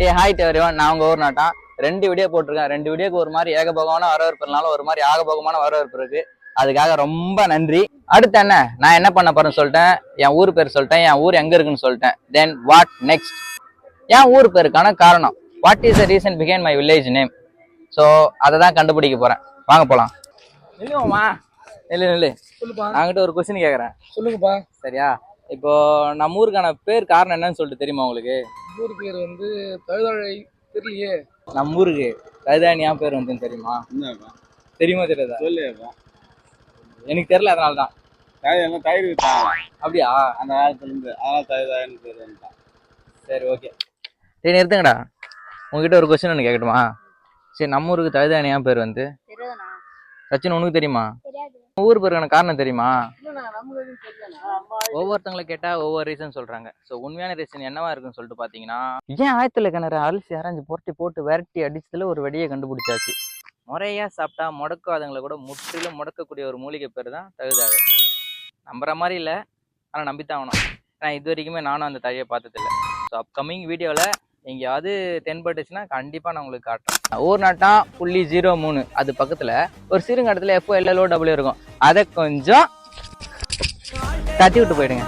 Hi everyone, நான் உங்க ஊர் நாட்டான். 2 வீடியோ போட்டிருக்கேன். 2 வீடியோக்கு ஒரு மாதிரி ஏகபோகமான வரவேற்புனால ஒரு மாதிரி ஆகபோகமான வரவேற்பு இருக்கு. அதுக்காக ரொம்ப நன்றி. அடுத்து என்ன, நான் என்ன பண்ண போறேன்னு சொல்லிட்டேன், என் ஊர் பேர் சொல்லிட்டேன், என் ஊர் எங்க இருக்குன்னு சொல்லிட்டேன். Then what next? என் ஊர் பேருக்கான காரணம், what is the reason behind my village name? So அதை தான் கண்டுபிடிக்க போறேன். வாங்க போலாம். இல்லையோமா இல்லை சொல்லுப்பா. நாங்கிட்ட ஒரு கொஸ்டின் கேட்குறேன். சொல்லுங்கப்பா. சரியா? இப்போ நம்ம ஊருக்கான பேர் காரணம் என்னன்னு சொல்லிட்டு தெரியுமா உங்களுக்கு? ஊர் பேர் வந்து தழுதாழை தெரியலையே. நம்ம ஊருக்கு தழுதாணி ஏன் பேர் வந்து தெரியுமா? தெரியுமா தெரியாதா? சொல்லுப்பா. எனக்கு தெரியல, அதனால தான். தயிர் வித்தாங்க அப்படியா? அந்த காலத்துல இருந்து, அதான் தயிர்தான்னு பேர் வந்துட்டான். சரி, ஓகே. சரி, நிறுத்துங்கடா. உங்ககிட்ட ஒரு கொஸ்டின் ஒன்று கேட்கட்டுமா? சரி, நம்ம ஊருக்கு தழுதாணி ஏன் பேர் வந்து? சச்சின், உனக்கு தெரியுமா? ஊர் பேருக்கான காரணம் தெரியுமா? ஒவ்வொருத்தங்களை கேட்டா ஒவ்வொரு ரீசன் சொல்றாங்க. ஸோ உண்மையான ரீசன் என்னவா இருக்குன்னு சொல்லிட்டு பாத்தீங்கன்னா, ஏன் ஆயத்துல கிணறு அரிசி அரைஞ்சு புரட்டி போட்டு விரட்டி அடிச்சதுல ஒரு வெடியை கண்டுபிடிச்சாச்சு. முறையா சாப்பிட்டா முடக்காதவங்களை கூட முற்றிலும் முடக்கக்கூடிய ஒரு மூலிகை பேர் தான் தழுதாழை. நம்புற மாதிரி இல்லை, ஆனால் நம்பித்தான் ஆகணும். ஏன்னா இது வரைக்குமே நானும் அந்த தழையை பார்த்ததில்லை. ஸோ அப்கமிங் வீடியோவில் எங்கேயாவது தென்பட்டுச்சுன்னா கண்டிப்பாக நான் உங்களுக்கு காட்டுறேன். ஊர் நாட்டா 0.03 அது பக்கத்தில் ஒரு சிறுங்கடத்தில் FOLLOW இருக்கும். அதை கொஞ்சம் தட்டி விட்டு போயிடுங்க.